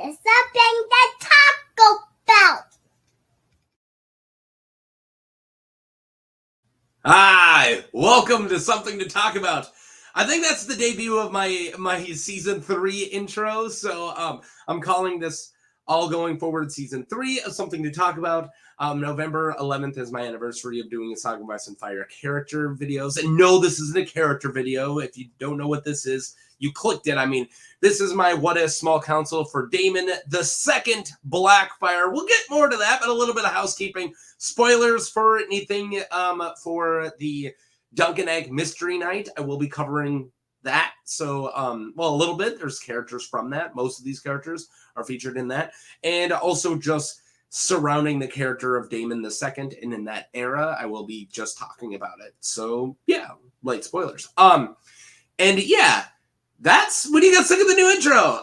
something to talk about. Hi, welcome to Something to Talk About. I think that's the debut of my season 3 intro, so I'm calling this all going forward season 3 of Something to Talk About. November 11th is my anniversary of doing a Song of Ice and Fire character videos. And no, this isn't a character video. If you don't know what this is, you clicked it. I mean, this is my what if small council for Daemon II Blackfyre. We'll get more to that, but a little bit of housekeeping. Spoilers for anything for the Dunk and Egg Mystery Night. I will be covering that. So, well, a little bit. There's characters from that. Most of these characters are featured in that. And also just surrounding the character of Daemon II, and in that era, I will be just talking about it. So, yeah, light spoilers. And yeah, that's when you got sick of the new intro.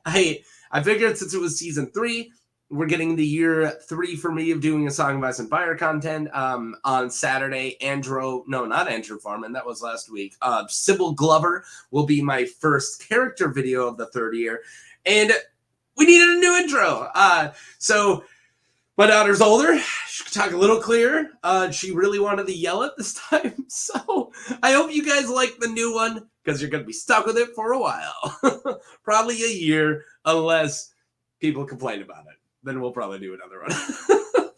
I figured since it was season 3, we're getting the year 3 for me of doing a Song of Ice and Fire content on Saturday. Not Andrew Farman, that was last week. Sybil Glover will be my first character video of the third year. And we needed a new intro. So my daughter's older. She could talk a little clearer. She really wanted to yell it this time. So I hope you guys like the new one, because you're going to be stuck with it for a while. Probably a year, unless people complain about it. Then we'll probably do another one.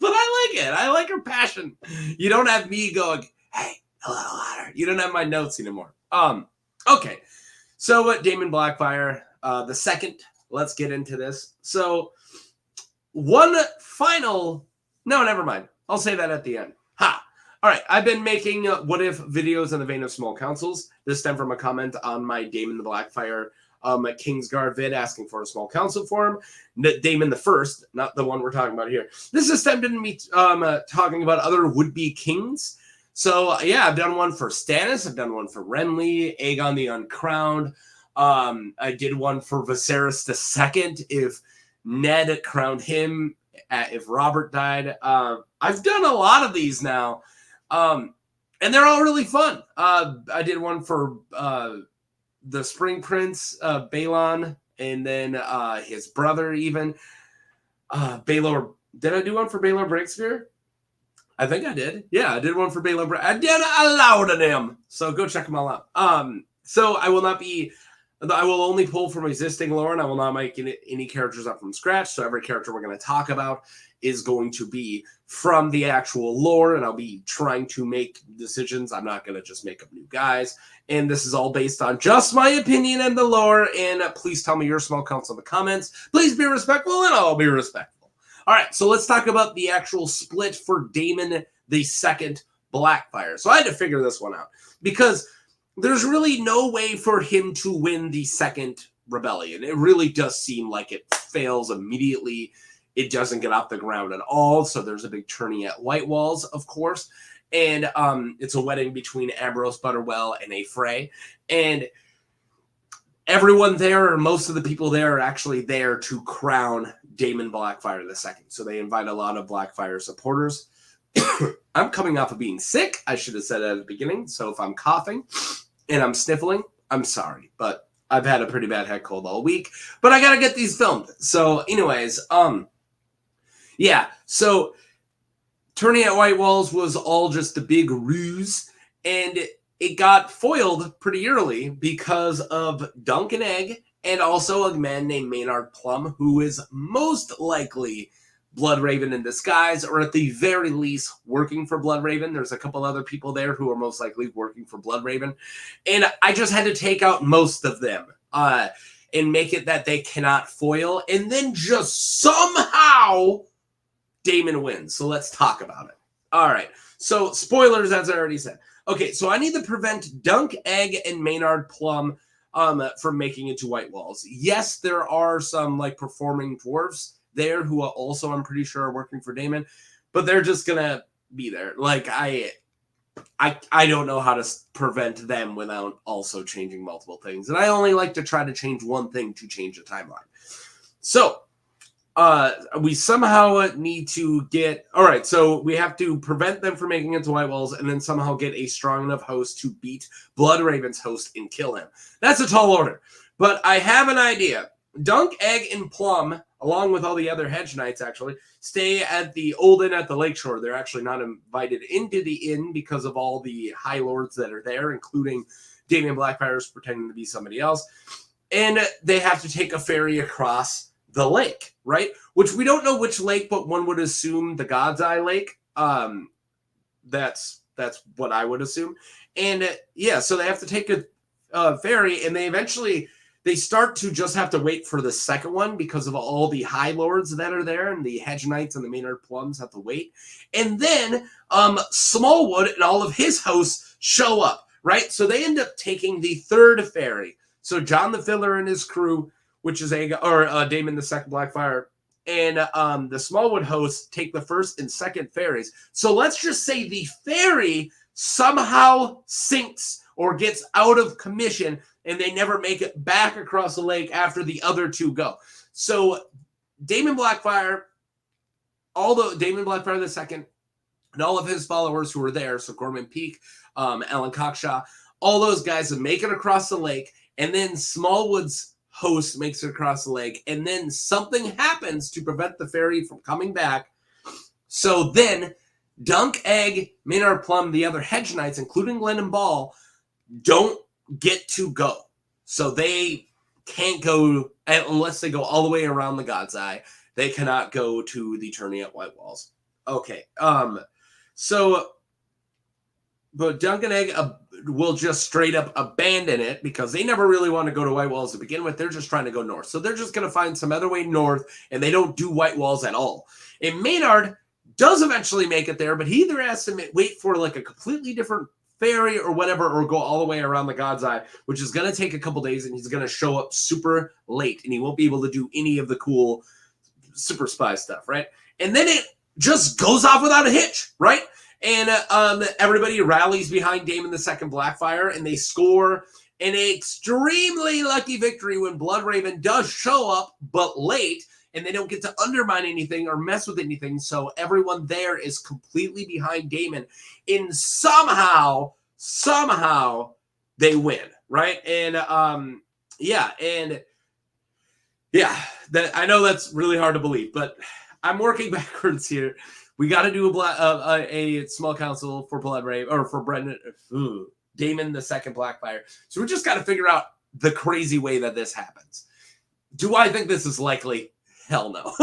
But I like it. I like her passion. You don't have me going, hey, a little louder. You don't have my notes anymore. Okay. So Daemon Blackfyre, the second. Let's get into this. So no, never mind. I'll say that at the end. Ha! All right, I've been making what if videos in the vein of small councils. This stemmed from a comment on my Daemon the Blackfyre Kingsguard vid asking for a small council for him. Daemon the First, not the one we're talking about here. This is stemmed in me talking about other would-be kings. So yeah, I've done one for Stannis. I've done one for Renly, Aegon the Uncrowned. I did one for Viserys II if Ned crowned him, if Robert died. I've done a lot of these now, and they're all really fun. I did one for the Spring Prince, Balon, and then his brother even. Baelor. Did I do one for Baelor Breakspear? I think I did. Yeah, I did one for Baelor. I did a lot of them. So go check them all out. So I will only pull from existing lore, and I will not make any characters up from scratch. So every character we're going to talk about is going to be from the actual lore, and I'll be trying to make decisions. I'm not going to just make up new guys. And this is all based on just my opinion and the lore. And please tell me your small counts in the comments. Please be respectful, and I'll be respectful. All right, so let's talk about the actual split for Daemon II Blackfyre. So I had to figure this one out, because there's really no way for him to win the second rebellion. It really does seem like it fails immediately. It doesn't get off the ground at all. So there's a big tourney at Whitewalls, of course. And it's a wedding between Ambrose Butterwell and a Frey. And everyone there, or most of the people there, are actually there to crown Daemon Blackfyre II. So they invite a lot of Blackfyre supporters. I'm coming off of being sick. I should have said that at the beginning. So if I'm coughing and I'm sniffling, I'm sorry, but I've had a pretty bad head cold all week, but I got to get these filmed. So anyways, yeah, so tourney at Whitewalls was all just a big ruse, and it got foiled pretty early because of Dunk and Egg, and also a man named Maynard Plum, who is most likely Bloodraven in disguise, or at the very least working for Bloodraven. There's a couple other people there who are most likely working for Bloodraven, and I just had to take out most of them and make it that they cannot foil, and then just somehow Daemon wins. So let's talk about it. All right, so spoilers, as I already said. Okay, so I need to prevent Dunk, Egg, and Maynard Plum from making it to Whitewalls. Yes, there are some like performing dwarves there who are also, I'm pretty sure, are working for Daemon, but they're just gonna be there. Like I don't know how to prevent them without also changing multiple things, and I only like to try to change one thing to change the timeline. So we somehow need to get, all right, so we have to prevent them from making it to Whitewalls, and then somehow get a strong enough host to beat Bloodraven's host and kill him. That's a tall order, but I have an idea. Dunk, Egg, and Plum, along with all the other hedge knights, actually, stay at the Old Inn at the lakeshore. They're actually not invited into the inn because of all the high lords that are there, including Daemon Blackfyre pretending to be somebody else. And they have to take a ferry across the lake, right? Which we don't know which lake, but one would assume the God's Eye Lake. That's what I would assume. And yeah, so they have to take a ferry, and they start to just have to wait for the second one because of all the high lords that are there, and the hedge knights and the Maynard Plums have to wait. And then Smallwood and all of his hosts show up, right? So they end up taking the third ferry. So John the Fiddler and his crew, which is Daemon the II Blackfyre, and the Smallwood hosts take the first and second ferries. So let's just say the ferry somehow sinks or gets out of commission, and they never make it back across the lake after the other two go. So Daemon Blackfyre, Daemon Blackfyre II, and all of his followers who were there, so Gorman Peake, Alan Cockshaw, all those guys that make it across the lake, and then Smallwood's host makes it across the lake, and then something happens to prevent the ferry from coming back. So then Dunk, Egg, Maynard Plum, the other hedge knights, including Lennon Ball, don't get to go. So they can't go unless they go all the way around the God's Eye. They cannot go to the tourney at Whitewalls. Okay. But Dunk and Egg will just straight up abandon it because they never really want to go to Whitewalls to begin with. They're just trying to go north. So they're just going to find some other way north, and they don't do Whitewalls at all. And Maynard does eventually make it there, but he either has to wait for like a completely different ferry or whatever, or go all the way around the God's Eye, which is going to take a couple days, and he's going to show up super late, and he won't be able to do any of the cool super spy stuff, right? And then it just goes off without a hitch, right? And everybody rallies behind Daemon II Blackfyre, and they score an extremely lucky victory when Bloodraven does show up, but late, and they don't get to undermine anything or mess with anything, so everyone there is completely behind Daemon, and somehow they win, right? And that I know that's really hard to believe, but I'm working backwards here. We got to do a small council for Bloodraven, or for Daemon the II Blackfyre. So we just got to figure out the crazy way that this happens. Do I think this is likely? Hell no.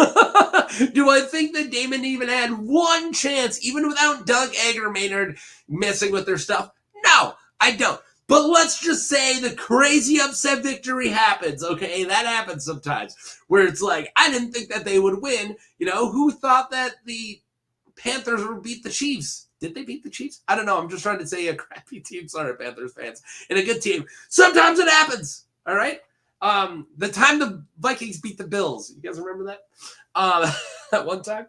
Do I think that Daemon even had one chance, even without Doug, Egg, or Maynard messing with their stuff? No, I don't. But let's just say the crazy upset victory happens, okay? That happens sometimes, where it's like, I didn't think that they would win. You know, who thought that the Panthers would beat the Chiefs? Did they beat the Chiefs? I don't know. I'm just trying to say a crappy team. Sorry, Panthers fans. And a good team. Sometimes it happens, all right? The time the Vikings beat the Bills. You guys remember that? That one time?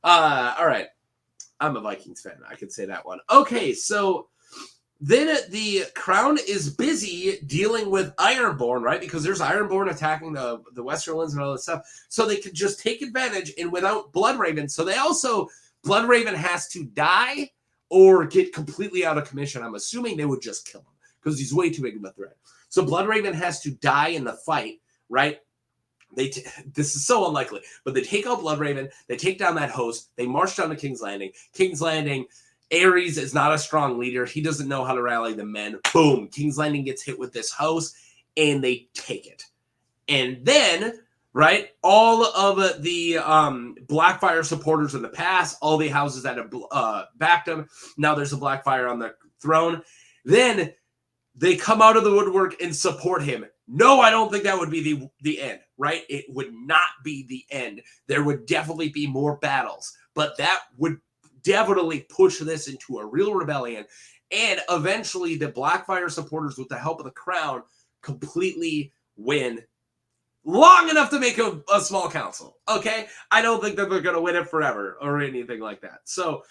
All right. I'm a Vikings fan. I could say that one. Okay, so then the Crown is busy dealing with Ironborn, right? Because there's Ironborn attacking the Westerlands and all this stuff. So they could just take advantage, and without Bloodraven. So they also, Bloodraven has to die or get completely out of commission. I'm assuming they would just kill him because he's way too big of a threat. So Bloodraven has to die in the fight, right? This is so unlikely, but they take out Bloodraven, they take down that host, they march down to King's Landing. King's Landing, Ares is not a strong leader. He doesn't know how to rally the men. Boom, King's Landing gets hit with this host, and they take it. And then, right, all of the Blackfyre supporters in the past, all the houses that have backed him, now there's a Blackfyre on the throne. Then they come out of the woodwork and support him. No, I don't think that would be the end, right? It would not be the end. There would definitely be more battles, but that would definitely push this into a real rebellion. And eventually the Blackfyre supporters, with the help of the Crown, completely win long enough to make a small council. Okay? I don't think that they're going to win it forever or anything like that. So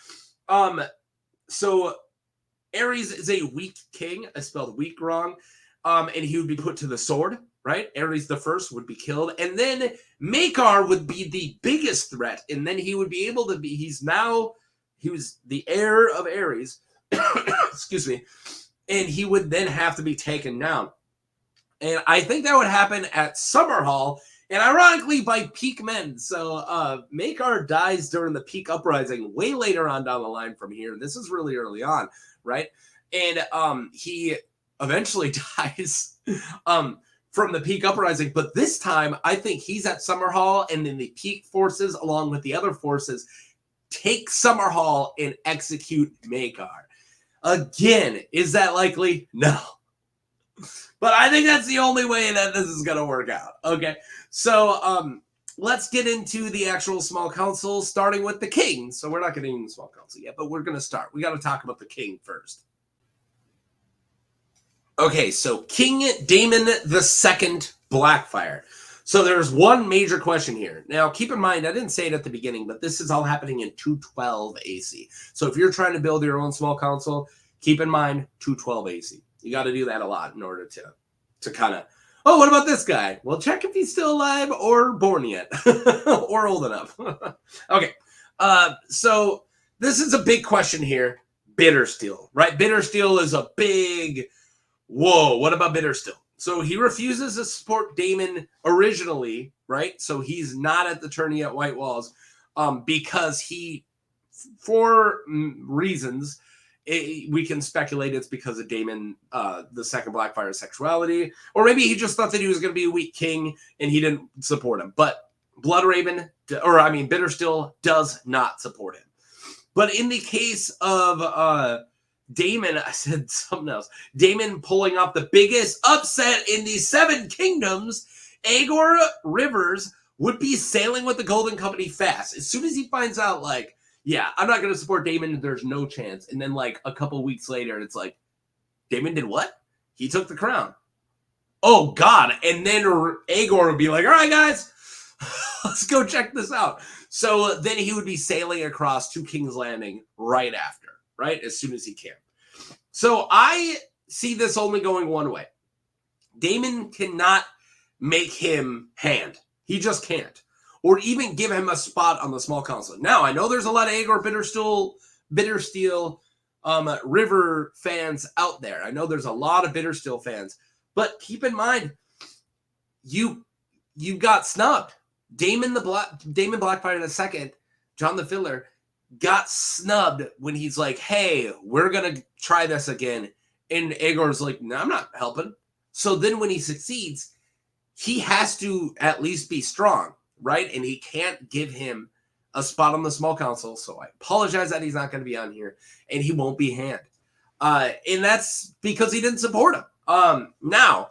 Ares is a weak king. I spelled weak wrong. And he would be put to the sword, right? Ares the First would be killed. And then Maekar would be the biggest threat. And then he would be able to be, he was the heir of Ares. Excuse me. And he would then have to be taken down. And I think that would happen at Summerhall. And ironically, by Peake men. So Maekar dies during the Peake uprising way later on down the line from here. This is really early on, right? And he eventually dies from the Peake uprising. But this time, I think he's at Summerhall, and then the Peake forces, along with the other forces, take Summerhall and execute Maekar. Again, is that likely? No. But I think that's the only way that this is going to work out. Okay, so let's get into the actual small council, starting with the king. So we're not getting into the small council yet, but we're going to start. We got to talk about the king first. Okay, so King Daemon II Blackfyre. So there's one major question here. Now, keep in mind, I didn't say it at the beginning, but this is all happening in 212 AC. So if you're trying to build your own small council, keep in mind 212 AC. You got to do that a lot in order to kind of, oh, what about this guy? Well, check if he's still alive or born yet or old enough. Okay, so this is a big question here. Bittersteel, right? Bittersteel is a big, whoa, what about Bittersteel? So he refuses to support Daemon originally, right? So he's not at the tourney at Whitewalls because he, for reasons, we can speculate it's because of Daemon the Second Blackfyre's sexuality, or maybe he just thought that he was going to be a weak king and he didn't support him. But Bittersteel does not support him. But in the case of Daemon, I said something else. Daemon pulling off the biggest upset in the Seven Kingdoms, Aegor Rivers would be sailing with the Golden Company fast. As soon as he finds out, like, yeah, I'm not going to support Daemon, there's no chance. And then, like, a couple weeks later, it's like, Daemon did what? He took the crown. Oh, God. And then Aegor would be like, all right, guys, let's go check this out. So then he would be sailing across to King's Landing right after. Right? As soon as he can. So I see this only going one way. Daemon cannot make him hand. He just can't. Or even give him a spot on the small council. Now, I know there's a lot of Aegor Bittersteel River fans out there. I know there's a lot of Bittersteel fans. But keep in mind, you got snubbed. Daemon Blackfyre II, John the Fiddler, got snubbed when he's like, hey, we're going to try this again. And Aegor's like, no, I'm not helping. So then when he succeeds, he has to at least be strong, right? And he can't give him a spot on the small council. So I apologize that he's not going to be on here. And he won't be hand. And that's because he didn't support him. Now,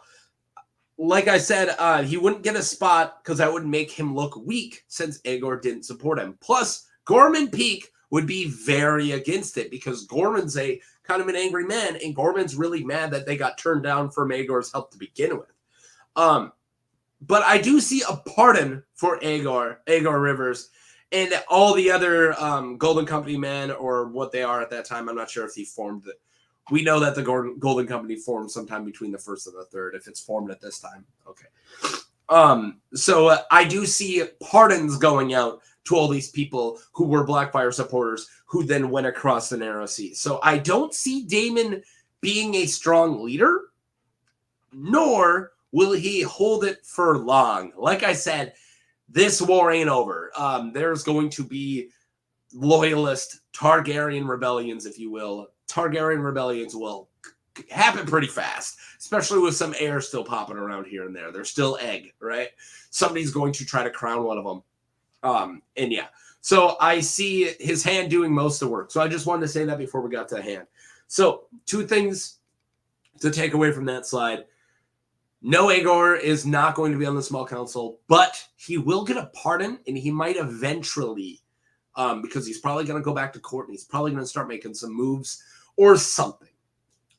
like I said, he wouldn't get a spot because that would make him look weak since Aegor didn't support him. Plus, Gorman Peake would be very against it because Gorman's a kind of an angry man, and Gorman's really mad that they got turned down from Aegor's help to begin with. But I do see a pardon for Aegor Rivers, and all the other Golden Company men, or what they are at that time. I'm not sure if he formed it. We know that the Golden Company formed sometime between the first and the third, if it's formed at this time. Okay. So I do see pardons going out to all these people who were Blackfyre supporters who then went across the narrow sea. So I don't see Daemon being a strong leader, nor will he hold it for long. Like I said, this war ain't over. There's going to be loyalist Targaryen rebellions, if you will. Targaryen rebellions will happen pretty fast, especially with some heir still popping around here and there. They're still egg, right? Somebody's going to try to crown one of them. And yeah, so I see his hand doing most of the work. So I just wanted to say that before we got to the hand. So 2 things to take away from that slide. No, Aegor is not going to be on the small council, but he will get a pardon, and he might eventually, because he's probably going to go back to court, and he's probably going to start making some moves or something.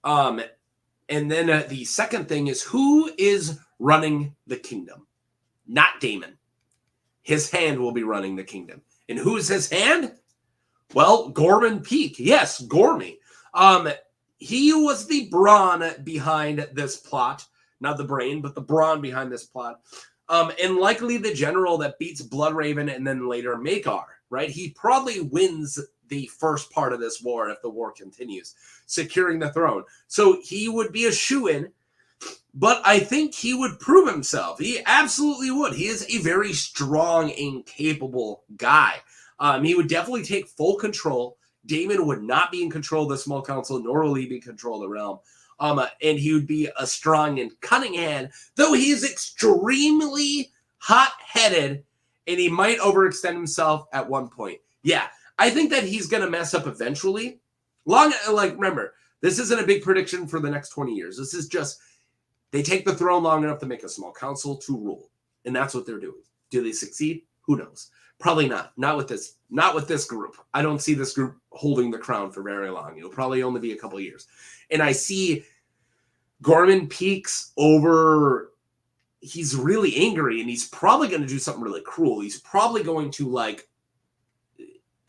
And then the second thing is, who is running the kingdom? Not Daemon. His hand will be running the kingdom. And who's his hand? Well, Gorman Peake. Yes, Gormy. He was the brawn behind this plot. Not the brain, but the brawn behind this plot. And likely the general that beats Bloodraven and then later Maekar, right? He probably wins the first part of this war if the war continues, securing the throne. So he would be a shoo-in But I think he would prove himself. He absolutely would. He is a very strong and capable guy. He would definitely take full control. Daemon would not be in control of the small council, nor will he be in control of the realm. And he would be a strong and cunning hand, though he is extremely hot-headed, and he might overextend himself at one point. Yeah, I think that he's going to mess up eventually. Remember, this isn't a big prediction for the next 20 years. This is just, they take the throne long enough to make a small council to rule. And that's what they're doing. Do they succeed? Who knows? Probably not. Not with this group. I don't see this group holding the crown for very long. It'll probably only be a couple of years. And I see Gorman peaks over. He's really angry, and he's probably going to do something really cruel. He's probably going to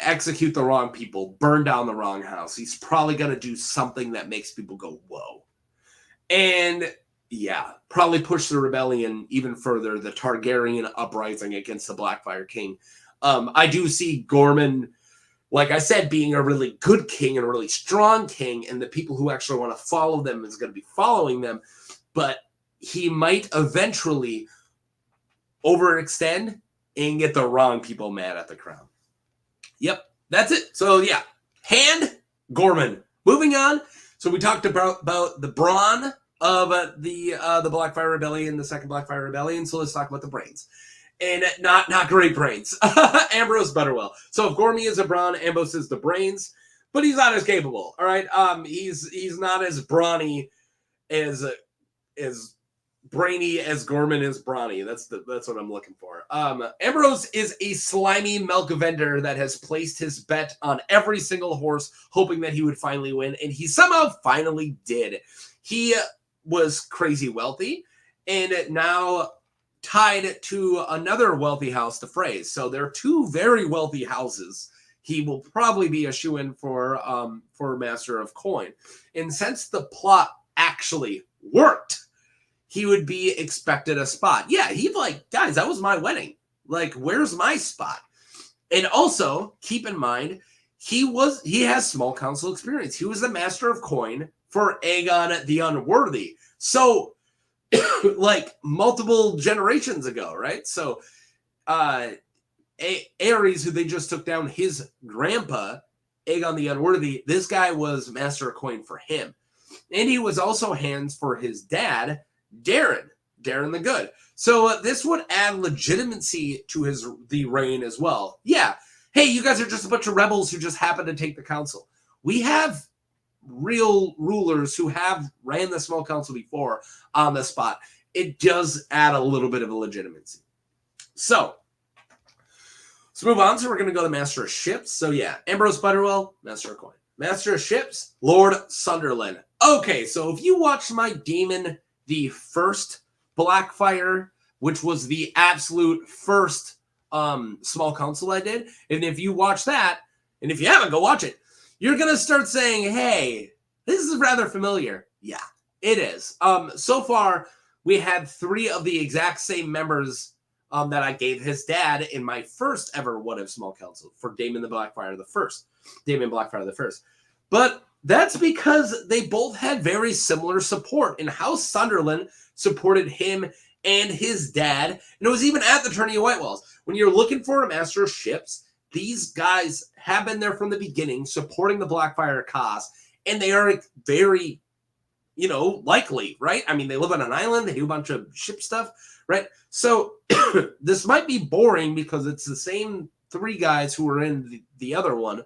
execute the wrong people, burn down the wrong house. He's probably going to do something that makes people go, whoa. And yeah, probably push the rebellion even further, the Targaryen uprising against the Blackfyre king. I do see Gorman, like I said, being a really good king and a really strong king, and the people who actually want to follow them is going to be following them, but he might eventually overextend and get the wrong people mad at the crown. Yep, that's it. So yeah, Hand Gorman. Moving on. So we talked about the brawn of the Blackfyre Rebellion, the second Blackfyre Rebellion. So let's talk about the brains. And not great brains. Ambrose Butterwell. So if Gormy is a brawn, Ambrose is the brains, but he's not as capable. All right. He's not as brawny as brainy as Gorman is brawny. That's what I'm looking for. Ambrose is a slimy milk vendor that has placed his bet on every single horse, hoping that he would finally win, and he somehow finally did. He was crazy wealthy, and now tied to another wealthy house, the Freys. So they're two very wealthy houses. He will probably be a shoo-in for Master of Coin. And since the plot actually worked, he would be expected a spot. Yeah, he'd guys, that was my wedding. Where's my spot? And also, keep in mind, he has small council experience. He was the Master of Coin for Aegon the Unworthy. So, multiple generations ago, right? So, Aerys, who they just took down, his grandpa, Aegon the Unworthy, this guy was Master of Coin for him. And he was also hands for his dad, Daemon the Good. So this would add legitimacy to the reign as well. Yeah, hey, you guys are just a bunch of rebels who just happen to take the council. We have real rulers who have ran the small council before on the spot. It does add a little bit of a legitimacy. So let's move on. So we're going to go to Master of Ships. So yeah, Ambrose Butterwell, Master of Coin. Master of Ships, Lord Sunderland. Okay, so if you watched my Daemon the first Blackfyre, which was the absolute first small council I did, and if you watch that, and if you haven't, go watch it, you're going to start saying, hey, this is rather familiar. Yeah, it is. So far, we had 3 of the exact same members that I gave his dad in my first ever What If Small Council for Daemon the Blackfyre the First. Daemon Blackfyre the First. But that's because they both had very similar support, and House Sunderland supported him and his dad, and it was even at the Tourney of Whitewalls. When you're looking for a Master of Ships, these guys have been there from the beginning, supporting the Blackfyre cause, and they are very, likely, right? I mean, they live on an island, they do a bunch of ship stuff, right? So this might be boring because it's the same 3 guys who were in the other one,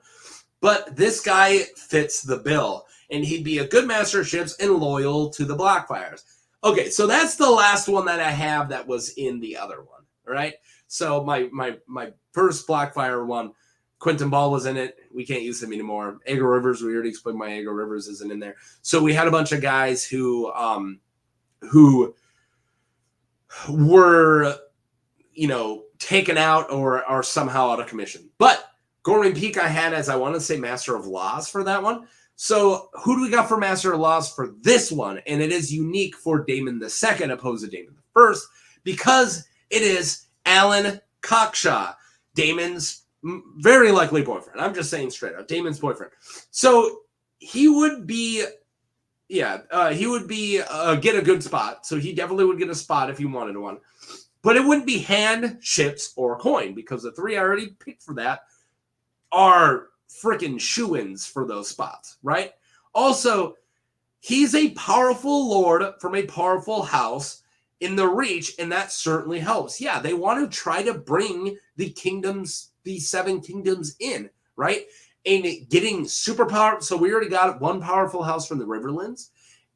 but this guy fits the bill, and he'd be a good Master of Ships and loyal to the Blackfyres. Okay, so that's the last one that I have that was in the other one, all right? So my first Blackfyre one, Quentin Ball was in it. We can't use him anymore. Aegor Rivers, we already explained why Aegor Rivers isn't in there. So we had a bunch of guys who were, taken out or are somehow out of commission. But Gorman Peake I had as, I want to say, Master of Laws for that one. So who do we got for Master of Laws for this one? And it is unique for Daemon II opposed to Daemon I because it is Alan Cockshaw, Daemon's very likely boyfriend. I'm just saying straight up, Daemon's boyfriend. So he would be he would be get a good spot. So he definitely would get a spot if he wanted one. But it wouldn't be hand, ships, or coin, because the 3 I already picked for that are freaking shoo-ins for those spots, right? Also, he's a powerful lord from a powerful house in the Reach, and that certainly helps. Yeah, they want to try to bring the 7 kingdoms in, right? And getting super power. So we already got one powerful house from the Riverlands,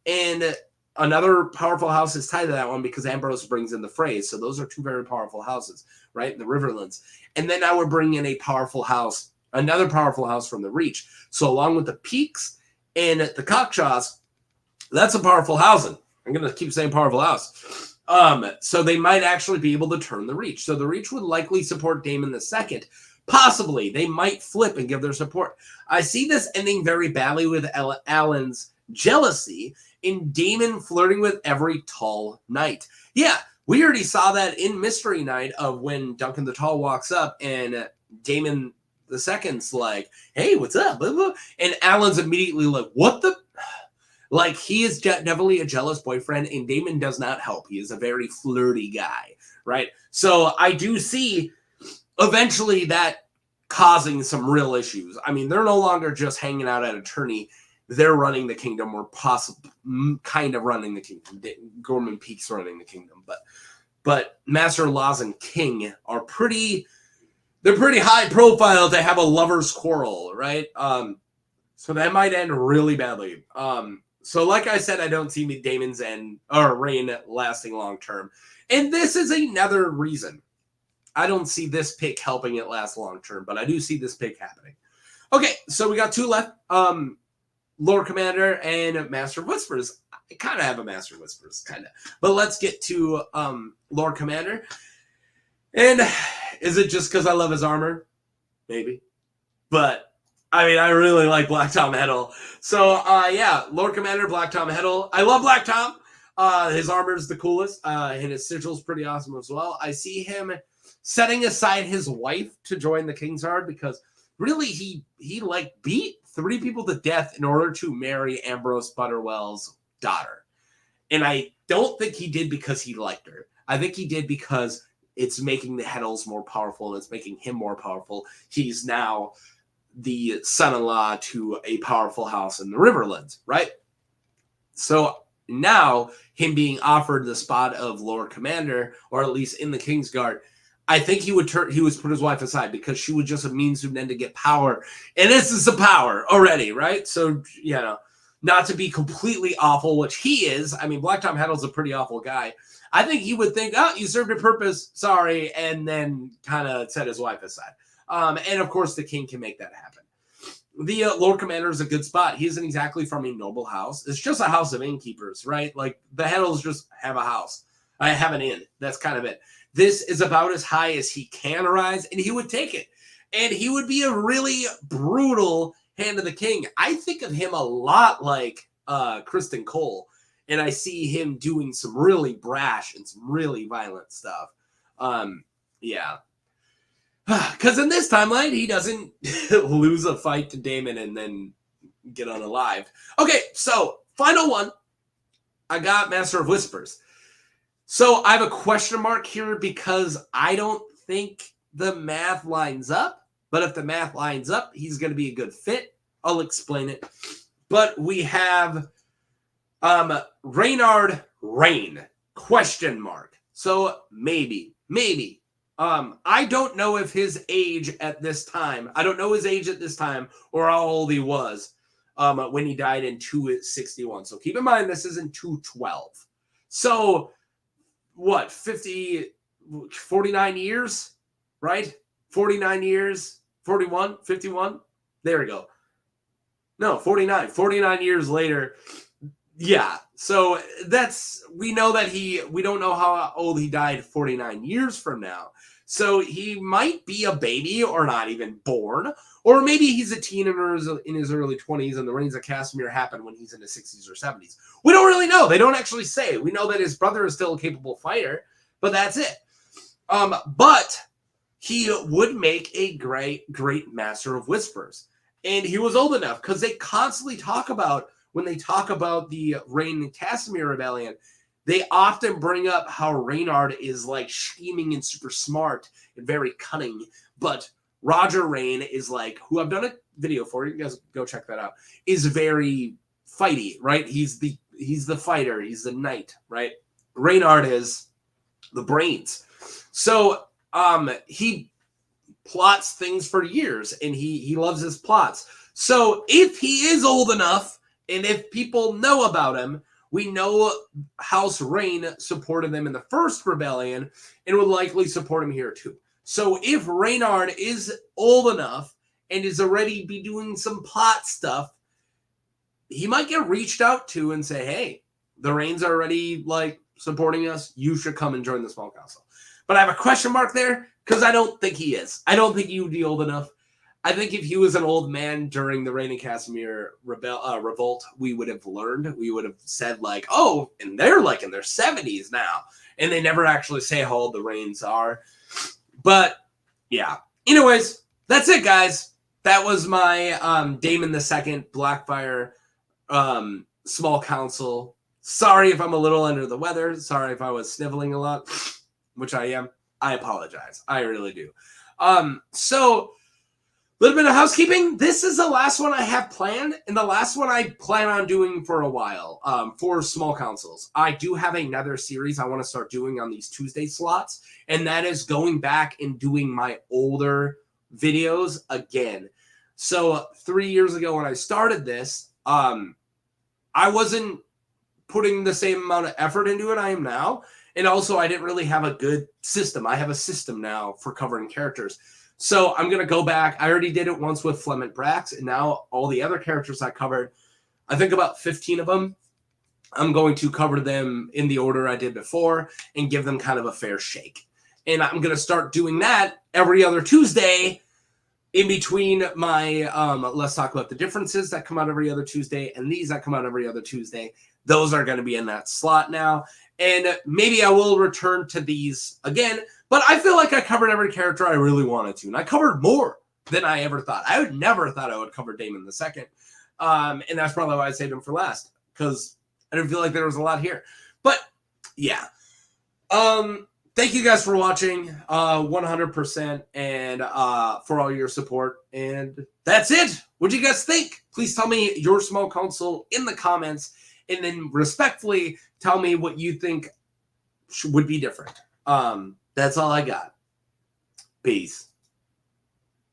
and another powerful house is tied to that one because Ambrose brings in the phrase. So those are 2 very powerful houses, right? The Riverlands. And then I would bring in a powerful house, another powerful house from the Reach. So along with the Peaks and the Cockshaws, that's a powerful housing. I'm going to keep saying powerful house. So they might actually be able to turn the Reach. So the Reach would likely support Daemon II. Possibly. They might flip and give their support. I see this ending very badly with Alan's jealousy in Daemon flirting with every tall knight. Yeah, we already saw that in Mystery Night of when Duncan the Tall walks up and Daemon II's like, hey, what's up? Blah, blah. And Alan's immediately like, what the... Like, he is definitely a jealous boyfriend, and Daemon does not help. He is a very flirty guy, right? So I do see eventually that causing some real issues. I mean, they're no longer just hanging out at a tourney. They're running the kingdom, or possibly kind of running the kingdom. Gorman Peake's running the kingdom. But Master Laws and King are pretty high profile to have a lover's quarrel, right? So that might end really badly. So like I said, I don't see Daemon's reign lasting long term. And this is another reason. I don't see this pick helping it last long term, but I do see this pick happening. Okay, so we got 2 left. Lord Commander and Master of Whispers. I kind of have a Master of Whispers, kind of. But let's get to Lord Commander. And is it just because I love his armor? Maybe. But I mean, I really like Black Tom Heddle. So, yeah, Lord Commander, Black Tom Heddle. I love Black Tom. His armor is the coolest, and his sigil's pretty awesome as well. I see him setting aside his wife to join the Kingsguard because really he like beat 3 people to death in order to marry Ambrose Butterwell's daughter. And I don't think he did because he liked her. I think he did because it's making the Heddles more powerful, and it's making him more powerful. He's now the son-in-law to a powerful house in the Riverlands, right? So now him being offered the spot of Lord Commander, or at least in the Kingsguard, I think he would put his wife aside because she was just a means to an end to get power. And this is the power already, right? So, you know, not to be completely awful, which he is. I mean, Black Tom Heddle's a pretty awful guy. I think he would think, oh, you served your purpose, sorry, and then kind of set his wife aside. And of course, the king can make that happen. The Lord Commander is a good spot. He isn't exactly from a noble house. It's just a house of innkeepers, right? Like the Heddles just have a house. I have an inn. That's kind of it. This is about as high as he can rise, and he would take it. And he would be a really brutal hand of the king. I think of him a lot like Kristen Cole, and I see him doing some really brash and some really violent stuff. Yeah. Because in this timeline, he doesn't lose a fight to Daemon and then get unalived. Okay, so final one. I got Master of Whispers. So I have a question mark here because I don't think the math lines up. But if the math lines up, he's going to be a good fit. I'll explain it. But we have Reynard Rain, question mark. So maybe. I don't know if his age at this time, or how old he was when he died in 261. So keep in mind, this is in 212. So what, 49 years, right? 49 years, 41, 51. There we go. No, 49 years later. Yeah. So we know that we don't know how old he died 49 years from now. So he might be a baby or not even born, or maybe he's a teen in his early 20s and the Reigns of Casimir happened when he's in his 60s or 70s. We don't really know. They don't actually say. We know that his brother is still a capable fighter, but that's it. But he would make a great Master of Whispers. And he was old enough because they constantly talk about when they talk about the Rain and Casimir rebellion, they often bring up how Reynard is like scheming and super smart and very cunning, but Roger Rain is like, who I've done a video for, you guys go check that out, is very fighty, right? He's the fighter, he's the knight, right? Reynard is the brains. So he plots things for years, and he loves his plots. So if he is old enough, and if people know about him, we know House Rain supported them in the first rebellion and would likely support him here too. So if Reynard is old enough and is already be doing some plot stuff, he might get reached out to and say, hey, the Rains are already like supporting us. You should come and join the small council. But I have a question mark there because I don't think he is. I don't think he would be old enough. I think if he was an old man during the Rain and Casimir revolt, we would have learned. We would have said like, oh, and they're like in their 70s now. And they never actually say how old the Rains are. But yeah. Anyways, that's it, guys. That was my Daemon II Blackfyre small council. Sorry if I'm a little under the weather. Sorry if I was sniveling a lot, which I am. I apologize. I really do. So a little bit of housekeeping. This is the last one I have planned, and the last one I plan on doing for a while for small councils. I do have another series I want to start doing on these Tuesday slots, and that is going back and doing my older videos again. So 3 years ago when I started this, I wasn't putting the same amount of effort into it I am now, and also I didn't really have a good system. I have a system now for covering characters. So I'm going to go back. I already did it once with Flement Brax, and now all the other characters I covered, I think about 15 of them, I'm going to cover them in the order I did before and give them kind of a fair shake. And I'm going to start doing that every other Tuesday in between my Let's Talk About the Differences that come out every other Tuesday and these that come out every other Tuesday. Those are going to be in that slot now. And maybe I will return to these again. But I feel like I covered every character I really wanted to. And I covered more than I ever thought. I would never thought I would cover Daemon II. And that's probably why I saved him for last. Because I didn't feel like there was a lot here. But, yeah. Thank you guys for watching 100% and for all your support. And that's it. What do you guys think? Please tell me your small council in the comments. And then respectfully tell me what you think would be different. That's all I got. Peace.